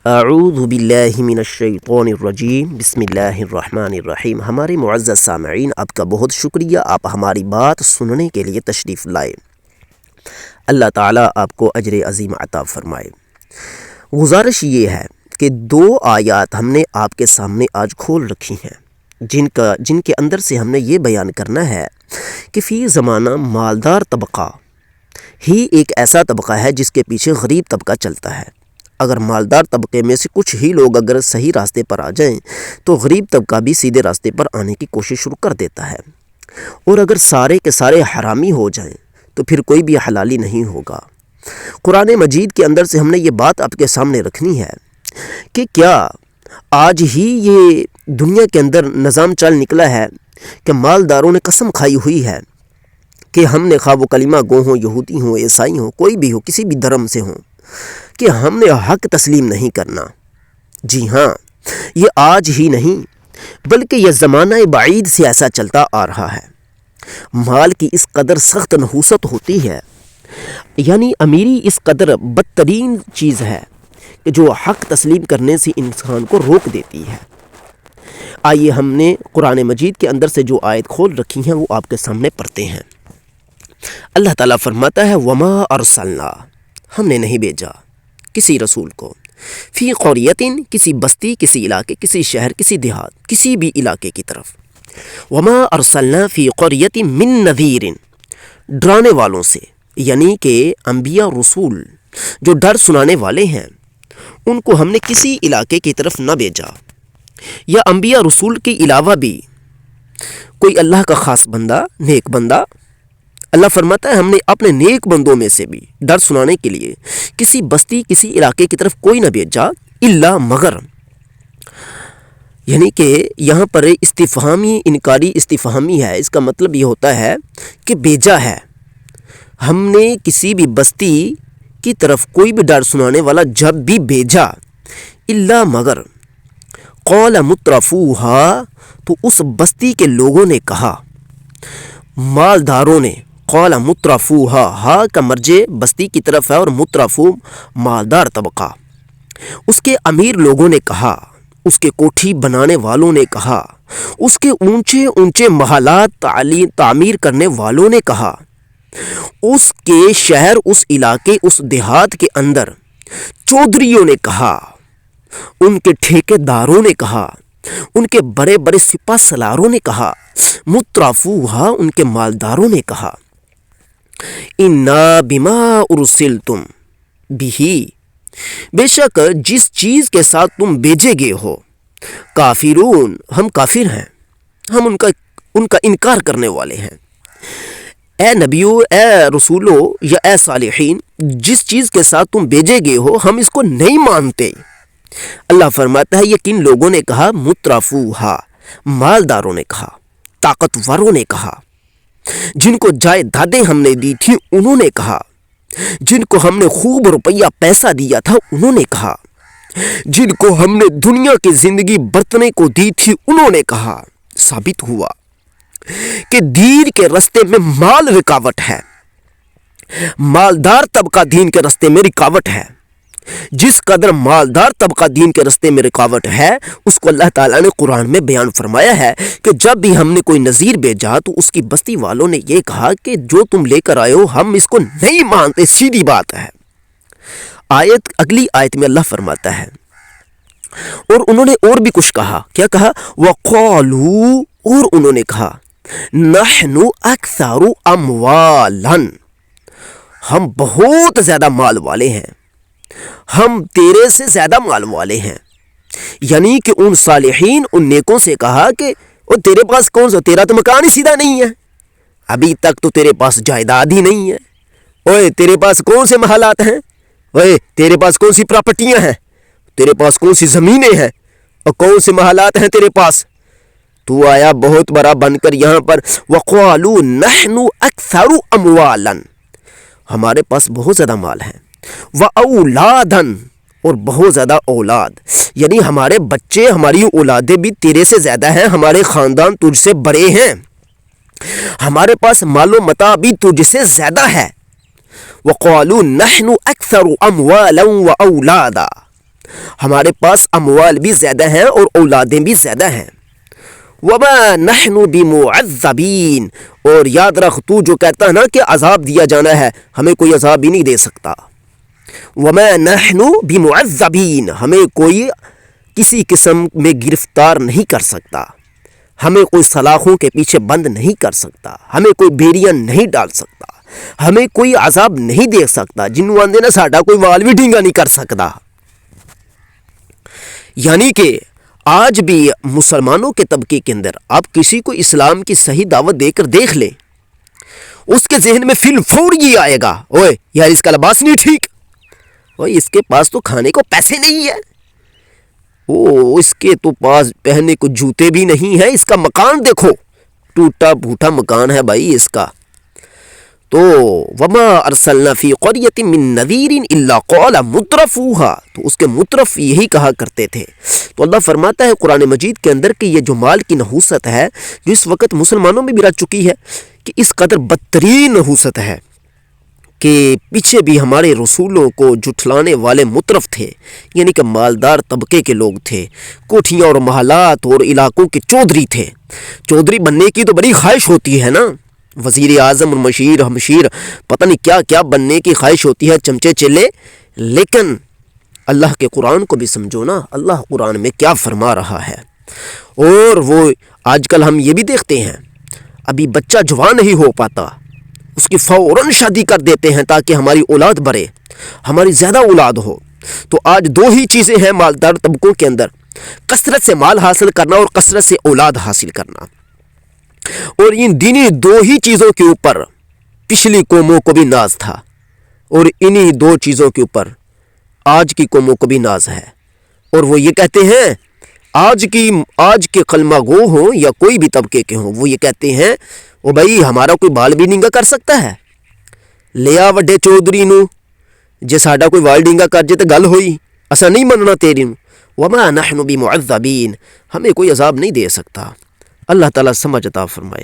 اعوذ باللہ من الشیطان الرجیم بسم اللہ الرحمن الرحیم۔ ہمارے معزز سامعین، آپ کا بہت شکریہ، آپ ہماری بات سننے کے لیے تشریف لائے۔ اللہ تعالیٰ آپ کو اجر عظیم عطا فرمائے۔ گزارش یہ ہے کہ 2 آیات ہم نے آپ کے سامنے آج کھول رکھی ہیں، جن کے اندر سے ہم نے یہ بیان کرنا ہے کہ فی زمانہ مالدار طبقہ ہی ایک ایسا طبقہ ہے جس کے پیچھے غریب طبقہ چلتا ہے۔ اگر مالدار طبقے میں سے کچھ ہی لوگ اگر صحیح راستے پر آ جائیں تو غریب طبقہ بھی سیدھے راستے پر آنے کی کوشش شروع کر دیتا ہے، اور اگر سارے کے سارے حرامی ہو جائیں تو پھر کوئی بھی حلالی نہیں ہوگا۔ قرآن مجید کے اندر سے ہم نے یہ بات آپ کے سامنے رکھنی ہے کہ کیا آج ہی یہ دنیا کے اندر نظام چل نکلا ہے کہ مالداروں نے قسم کھائی ہوئی ہے کہ ہم نے خواہ و کلمہ گو ہوں، یہودی ہوں، عیسائی ہوں، کوئی بھی ہو، کسی بھی دھرم سے ہوں، کہ ہم نے حق تسلیم نہیں کرنا۔ جی ہاں، یہ آج ہی نہیں بلکہ یہ زمانہ بعید سے ایسا چلتا آ رہا ہے۔ مال کی اس قدر سخت نحوست ہوتی ہے، یعنی امیری اس قدر بدترین چیز ہے کہ جو حق تسلیم کرنے سے انسان کو روک دیتی ہے۔ آئیے ہم نے قرآن مجید کے اندر سے جو آیت کھول رکھی ہیں وہ آپ کے سامنے پڑھتے ہیں۔ اللہ تعالیٰ فرماتا ہے وما ارسلنا، ہم نے نہیں بھیجا کسی رسول کو، فی قریۃ، کسی بستی، کسی علاقے، کسی شہر، کسی دیہات، کسی بھی علاقے کی طرف، وما ارسلنا فی قریۃ من نذیر، ڈرانے والوں سے، یعنی کہ انبیاء رسول جو ڈر سنانے والے ہیں ان کو ہم نے کسی علاقے کی طرف نہ بھیجا، یا انبیاء رسول کے علاوہ بھی کوئی اللہ کا خاص بندہ، نیک بندہ، اللہ فرماتا ہے ہم نے اپنے نیک بندوں میں سے بھی ڈر سنانے کے لیے کسی بستی، کسی علاقے کی طرف کوئی نہ بھیجا، الا مگر، یعنی کہ یہاں پر استفہامی، انکاری استفہامی ہے۔ اس کا مطلب یہ ہوتا ہے کہ بھیجا ہے، ہم نے کسی بھی بستی کی طرف کوئی بھی ڈر سنانے والا جب بھی بھیجا، الا مگر، قول مترفوہا، تو اس بستی کے لوگوں نے کہا، مالداروں نے، قول مترفوہا، ہا کا مرجع بستی کی طرف ہے اور مترفو مالدار طبقہ، اس کے امیر لوگوں نے کہا، اس کے کوٹھی بنانے والوں نے کہا، اس کے اونچے اونچے محلات تعمیر کرنے والوں نے کہا، اس کے شہر، اس علاقے، اس دیہات کے اندر چودھریوں نے کہا، ان کے ٹھیکے داروں نے کہا، ان کے بڑے بڑے سپہ سالاروں نے کہا، مترفوہا، ان کے مالداروں نے کہا، انا بما ارسلتم بہ، بے شک جس چیز کے ساتھ تم بھیجے گئے ہو، کافرون، ہم کافر ہیں، ہم ان کا انکار کرنے والے ہیں۔ اے نبیو، اے رسولو، یا اے صالحین، جس چیز کے ساتھ تم بھیجے گئے ہو ہم اس کو نہیں مانتے۔ اللہ فرماتا ہے یہ کن لوگوں نے کہا، مترفوہا، مالداروں نے کہا، طاقتوروں نے کہا، جن کو جائیدادیں ہم نے دی تھی انہوں نے کہا، جن کو ہم نے خوب روپیہ پیسہ دیا تھا انہوں نے کہا، جن کو ہم نے دنیا کی زندگی برتنے کو دی تھی انہوں نے کہا۔ ثابت ہوا کہ دین کے راستے میں مال رکاوٹ ہے، مالدار طبقہ دین کے راستے میں رکاوٹ ہے۔ جس قدر مالدار طبقہ دین کے راستے میں رکاوٹ ہے اس کو اللہ تعالیٰ نے قرآن میں بیان فرمایا ہے کہ جب بھی ہم نے کوئی نذیر بھیجا تو اس کی بستی والوں نے یہ کہا کہ جو تم لے کر آئے ہو ہم اس کو نہیں مانتے، سیدھی بات ہے۔ اگلی آیت میں اللہ فرماتا ہے اور انہوں نے اور بھی کچھ کہا، کیا کہا، وَقَالُوا، اور انہوں نے کہا، نَحْنُ أَكْثَرُ أَمْوَالًا، ہم بہت زیادہ مال والے ہیں، ہم تیرے سے زیادہ مال والے ہیں۔ یعنی کہ ان صالحین، ان نیکوں سے کہا کہ وہ تیرے پاس کون سا، تیرا تو مکان ہی سیدھا نہیں ہے، ابھی تک تو تیرے پاس جائیداد ہی نہیں ہے، اوے تیرے پاس کون سے محلات ہیں، اوے تیرے پاس کون سی پراپرٹیاں ہیں، تیرے پاس کون سی زمینیں ہیں، اور کون سے محلات ہیں تیرے پاس۔ تو آیا بہت بڑا بن کر یہاں پر، وَقَالُوا نَحْنُ أَكْثَرُ أَمْوَالًا، ہمارے پاس بہت زیادہ مال ہے، وَأَوْلَادًا، اور بہت زیادہ اولاد، یعنی ہمارے بچے، ہماری اولادیں بھی تیرے سے زیادہ ہیں، ہمارے خاندان تجھ سے بڑے ہیں، ہمارے پاس مال و متاع بھی تجھ سے زیادہ ہے۔ وَقَالُوا نَحْنُ أَكْثَرُ أَمْوَالًا وَأَوْلَادًا، ہمارے پاس اموال بھی زیادہ ہیں اور اولادیں بھی زیادہ ہیں. وَمَا نَحْنُ بِمُعَذَّبِينَ، اور یاد رکھ تو جو کہتا ہے نا کہ عذاب دیا جانا ہے، ہمیں کوئی عذاب بھی نہیں دے سکتا. وَمَا نَحْنُ بِمُعَذَّبِينَ، ہمیں کوئی کسی قسم میں گرفتار نہیں کر سکتا، ہمیں کوئی سلاخوں کے پیچھے بند نہیں کر سکتا، ہمیں کوئی بیڑیاں نہیں ڈال سکتا، ہمیں کوئی عذاب نہیں دے سکتا. جنوں آندے نا ساڈا کوئی وال بھی ڈھینگا نہیں کر سکتا. یعنی کہ آج بھی مسلمانوں کے طبقے کے اندر آپ کسی کو اسلام کی صحیح دعوت دے کر دیکھ لیں، اس کے ذہن میں فوری یہ آئے گا، اوے یار اس کا لباس نہیں ٹھیک، اوے اس کے پاس تو کھانے کو پیسے نہیں ہے، اس کے تو پاس پہننے کو جوتے بھی نہیں ہیں، اس کا مکان دیکھو ٹوٹا پھوٹا مکان ہے بھائی اس کا. تو وما ارسلنا فی قریۃ من نذیر الا قال مترفوها، تو اس کے مترف یہی کہا کرتے تھے. تو اللہ فرماتا ہے قرآن مجید کے اندر کہ یہ جو مال کی نحوست ہے جو اس وقت مسلمانوں میں بھی رچ چکی ہے، کہ اس قدر بدترین نحوست ہے کہ پیچھے بھی ہمارے رسولوں کو جھٹلانے والے مترف تھے، یعنی کہ مالدار طبقے کے لوگ تھے، کوٹھیاں اور محلات اور علاقوں کے چودھری تھے. چودھری بننے کی تو بڑی خواہش ہوتی ہے نا، وزیر اعظم اور مشیر ہمشیر پتہ نہیں کیا کیا بننے کی خواہش ہوتی ہے، چمچے چلے. لیکن اللہ کے قرآن کو بھی سمجھو نا، اللہ قرآن میں کیا فرما رہا ہے. اور وہ آج کل ہم یہ بھی دیکھتے ہیں، ابھی بچہ جوان نہیں ہو پاتا، اس کی فوراً شادی کر دیتے ہیں تاکہ ہماری اولاد بڑھے، ہماری زیادہ اولاد ہو. تو آج دو ہی چیزیں ہیں مالدار طبقوں کے اندر، کثرت سے مال حاصل کرنا اور کثرت سے اولاد حاصل کرنا. اور ان دینی دو ہی چیزوں کے اوپر پچھلی قوموں کو بھی ناز تھا، اور انہی دو چیزوں کے اوپر آج کی قوموں کو بھی ناز ہے. اور وہ یہ کہتے ہیں، آج کے کلمہ گو ہوں یا کوئی بھی طبقے کے ہوں، وہ یہ کہتے ہیں او بھائی ہمارا کوئی بال بھی ننگا کر سکتا ہے، لیا وڈے چودھری نو جے ساڈا کوئی وال ڈنگا کر جے تے گل ہوئی، اسا نہیں مننا تیری نو. وما نحن بمعذبین، ہمیں کوئی عذاب نہیں دے سکتا. اللہ تعالیٰ سمجھ عطا فرمائے.